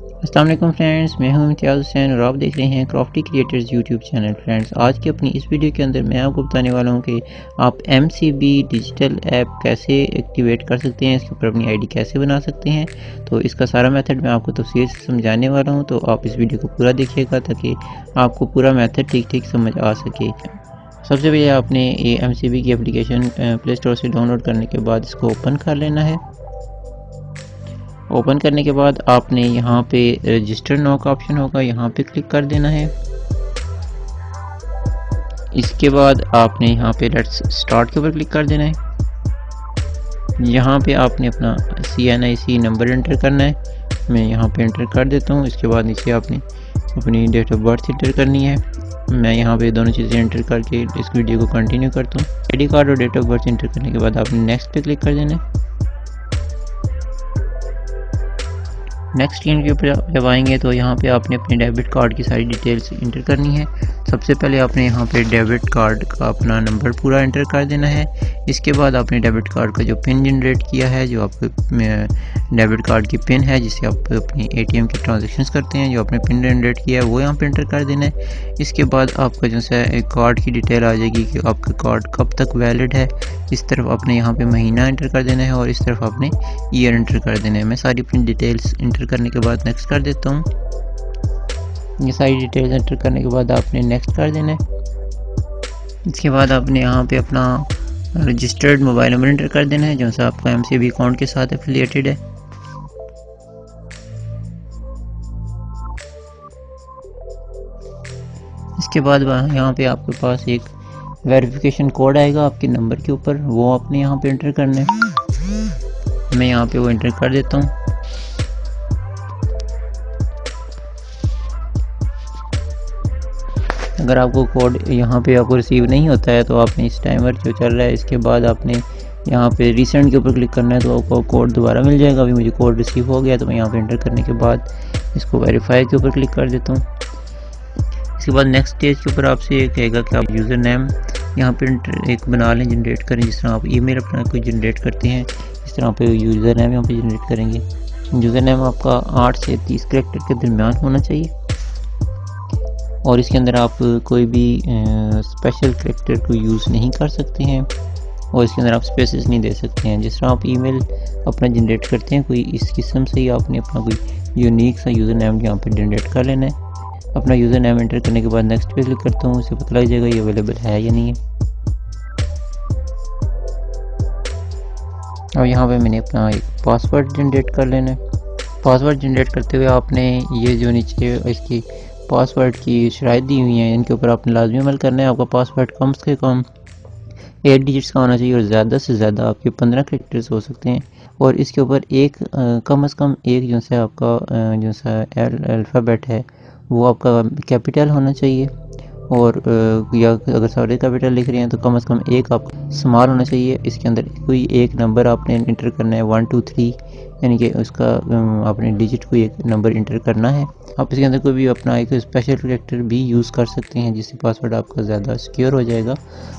अस्सलाम वालेकुम फ्रेंड्स, मैं हूं इम्तियाज़ हुसैन और आप देख रहे हैं क्रॉफ्टी क्रिएटर्स यूट्यूब चैनल। फ्रेंड्स, आज की अपनी इस वीडियो के अंदर मैं आपको बताने वाला हूं कि आप MCB डिजिटल ऐप कैसे एक्टिवेट कर सकते हैं, इसके ऊपर अपनी आईडी कैसे बना सकते हैं। तो इसका सारा मेथड मैं आपको तफसील से समझाने वाला हूँ, तो आप इस वीडियो को पूरा देखिएगा ताकि आपको पूरा मेथड ठीक ठीक समझ आ सके। सबसे पहले आपने ये MCB की एप्लीकेशन प्ले स्टोर से डाउनलोड करने के बाद इसको ओपन कर लेना है। ओपन करने के बाद आपने यहाँ पे रजिस्टर नाउ का ऑप्शन होगा, यहाँ पे क्लिक कर देना है। इसके बाद आपने यहाँ पे लेट्स स्टार्ट के ऊपर क्लिक कर देना है। यहाँ पे आपने अपना CNIC नंबर एंटर करना है, मैं यहाँ पे एंटर कर देता हूँ। इसके बाद नीचे आपने अपनी डेट ऑफ बर्थ एंटर करनी है। मैं यहाँ पे दोनों चीज़ें एंटर करके इस वीडियो को कंटिन्यू करता हूँ। आईडी कार्ड और डेट ऑफ बर्थ एंटर करने के बाद आपने नेक्स्ट पे क्लिक कर देना है। नेक्स्ट स्क्रीन के ऊपर जब आएंगे तो यहाँ पे आपने अपने डेबिट कार्ड की सारी डिटेल्स इंटर करनी है। सबसे पहले आपने यहाँ पे डेबिट कार्ड का अपना नंबर पूरा इंटर कर देना है। इसके बाद आपने डेबिट कार्ड का जो पिन जनरेट किया है, जो आपके डेबिट कार्ड की पिन है जिससे आप अपनी ATM की ट्रांजेक्शन्स करते हैं, जो आपने पिन जनरेट किया है वो यहाँ पे इंटर कर देना है। इसके बाद आपका जो है कार्ड की डिटेल आ जाएगी कि आपका कार्ड कब तक वैलिड है। इस तरफ आपने यहाँ पे महीना एंटर कर देना है और इस तरफ आपने ईयर एंटर कर देना है। मैं सारी अपनी डिटेल्स इंटर करने के बाद नेक्स्ट कर देता हूँ। ये सारी डिटेल्स एंटर करने के बाद आपने नेक्स्ट कर देना है। इसके बाद आपने यहाँ पे अपना रजिस्टर्ड मोबाइल नंबर एंटर कर देना है जो सा आपका MCB अकाउंट के साथ एफिलिएटेड है। इसके बाद यहाँ पे आपके पास एक वेरिफिकेशन कोड आएगा आपके नंबर के ऊपर, वो आपने यहाँ पे एंटर करना है। मैं यहाँ पे वो एंटर कर देता हूँ। अगर आपको कोड यहाँ पे आपको रिसीव नहीं होता है तो आपने इस टाइमर जो चल रहा है इसके बाद आपने यहाँ पे रीसेंट के ऊपर क्लिक करना है, तो आपको कोड दोबारा मिल जाएगा। अभी मुझे कोड रिसीव हो गया तो मैं यहाँ पे एंटर करने के बाद इसको वेरीफाई के ऊपर क्लिक कर देता हूँ। इसके बाद नेक्स्ट स्टेज के ऊपर आपसे ये कहेगा कि आप यूज़र नेम यहाँ पे एक बना लें, जनरेट करें। जिस तरह आप ईमेल अपना कोई जनरेट करते हैं इस तरह पे यूज़र नेम यहाँ पे जनरेट करेंगे। यूज़र नेम आपका 8 से 30 कैरेक्टर के दरमियान होना चाहिए और इसके अंदर आप कोई भी स्पेशल कैरेक्टर को यूज़ नहीं कर सकते हैं और इसके अंदर आप स्पेसेस नहीं दे सकते हैं। जिस तरह आप ईमेल अपना जनरेट करते हैं कोई इस किस्म से ही आपने अपना कोई यूनिक सा यूज़र नेम यहाँ पे जनरेट कर लेना है। अपना यूज़र नेम एंटर करने के बाद नेक्स्ट पे क्लिक करता हूँ, उसे पता लग जाएगा ये अवेलेबल है या नहीं है। और यहाँ पे मैंने अपना एक पासवर्ड जनरेट कर लेना है। पासवर्ड जनरेट करते हुए आपने ये जो नीचे इसकी पासवर्ड की शराइत दी हुई हैं इनके ऊपर आपने लाजमी अमल करना है। आपका पासवर्ड कम से कम 8 डिजिट्स का होना चाहिए और ज़्यादा से ज़्यादा आपके 15 कैरेक्टर्स हो सकते हैं और इसके ऊपर एक कम से कम एक जो सा आपका जो सा अल्फ़ाबेट है वो आपका कैपिटल होना चाहिए और या अगर सारे कैपिटल लिख रहे हैं तो कम से कम एक आपका स्मॉल होना चाहिए। इसके अंदर कोई एक नंबर आपने इंटर करना है 1 2 3, यानी कि उसका आपने डिजिट को एक नंबर इंटर करना है। आप इसके अंदर कोई भी अपना एक स्पेशल कैरेक्टर भी यूज़ कर सकते हैं जिससे पासवर्ड आपका ज़्यादा सिक्योर हो जाएगा।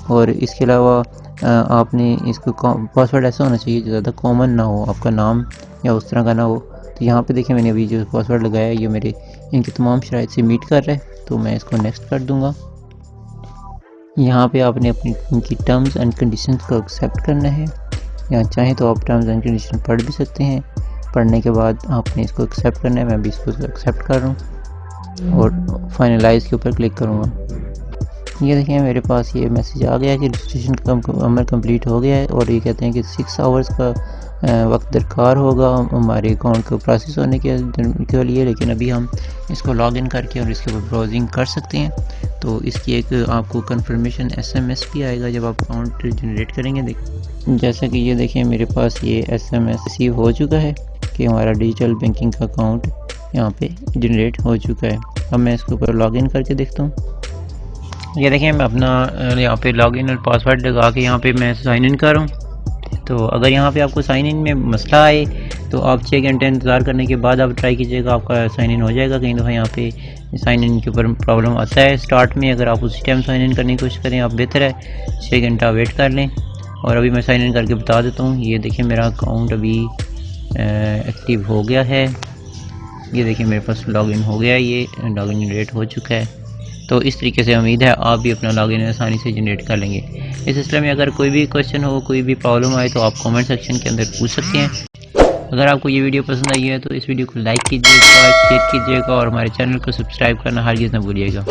और इसके अलावा आपने इसको पासवर्ड ऐसा होना चाहिए जो ज़्यादा कॉमन ना हो, आपका नाम या उस तरह का ना हो। तो यहाँ पे देखिए मैंने अभी जो पासवर्ड लगाया है ये मेरे इनकी तमाम शराइत से मीट कर रहा है, तो मैं इसको नेक्स्ट कर दूँगा। यहाँ पे आपने अपनी इनकी टर्म्स एंड कंडीशंस को एक्सेप्ट करना है। या चाहें तो आप टर्म्स एंड कंडीशन पढ़ भी सकते हैं। पढ़ने के बाद आपने इसको एक्सेप्ट करना है। मैं भी इसको एक्सेप्ट कर रहा हूँ और फाइनलाइज के ऊपर क्लिक करूँगा। ये देखिए मेरे पास ये मैसेज आ गया कि रजिस्ट्रेशन का अमल कंप्लीट हो गया है और ये कहते हैं कि 6 आवर्स का वक्त दरकार होगा हमारे अकाउंट को प्रोसेस होने के लिए, लेकिन अभी हम इसको लॉगिन करके और इसके ऊपर ब्राउजिंग कर सकते हैं। तो इसकी एक आपको कंफर्मेशन SMS भी आएगा जब आप अकाउंट जनरेट करेंगे। जैसा कि ये देखिए मेरे पास ये SMS रिसीव हो चुका है कि हमारा डिजिटल बैंकिंग का अकाउंट यहाँ पे जनरेट हो चुका है। अब मैं इसके ऊपर लॉगिन करके देखता हूँ। ये देखिए मैं अपना यहाँ पे लॉगिन और पासवर्ड लगा के यहाँ पे मैं साइन इन कर रहा हूँ। तो अगर यहाँ पे आपको साइन इन में मसला आए तो आप 6 घंटे इंतज़ार करने के बाद आप ट्राई कीजिएगा, आपका साइन इन हो जाएगा। कहीं दफ़ा यहाँ पे साइन इन के ऊपर प्रॉब्लम आता है स्टार्ट में। अगर आप उसी टाइम साइन इन करने की कोशिश करें आप बेहतर है 6 घंटा वेट कर लें। और अभी मैं साइन इन करके बता देता हूँ। ये देखिए मेरा अकाउंट अभी एक्टिव हो गया है। ये देखिए मेरे पास लॉगिन हो गया, ये लॉगिन जनरेट हो चुका है। तो इस तरीके से उम्मीद है आप भी अपना लॉगिन आसानी से जनरेट कर लेंगे। इस सिस्टम में अगर कोई भी क्वेश्चन हो, कोई भी प्रॉब्लम आए तो आप कमेंट सेक्शन के अंदर पूछ सकते हैं। अगर आपको ये वीडियो पसंद आई है तो इस वीडियो को लाइक कीजिएगा, शेयर कीजिएगा और हमारे चैनल को सब्सक्राइब करना हरगिज़ ना भूलिएगा।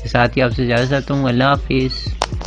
साथ ही आपसे इजाज़त चाहता हूँ। अल्लाह हाफिज़।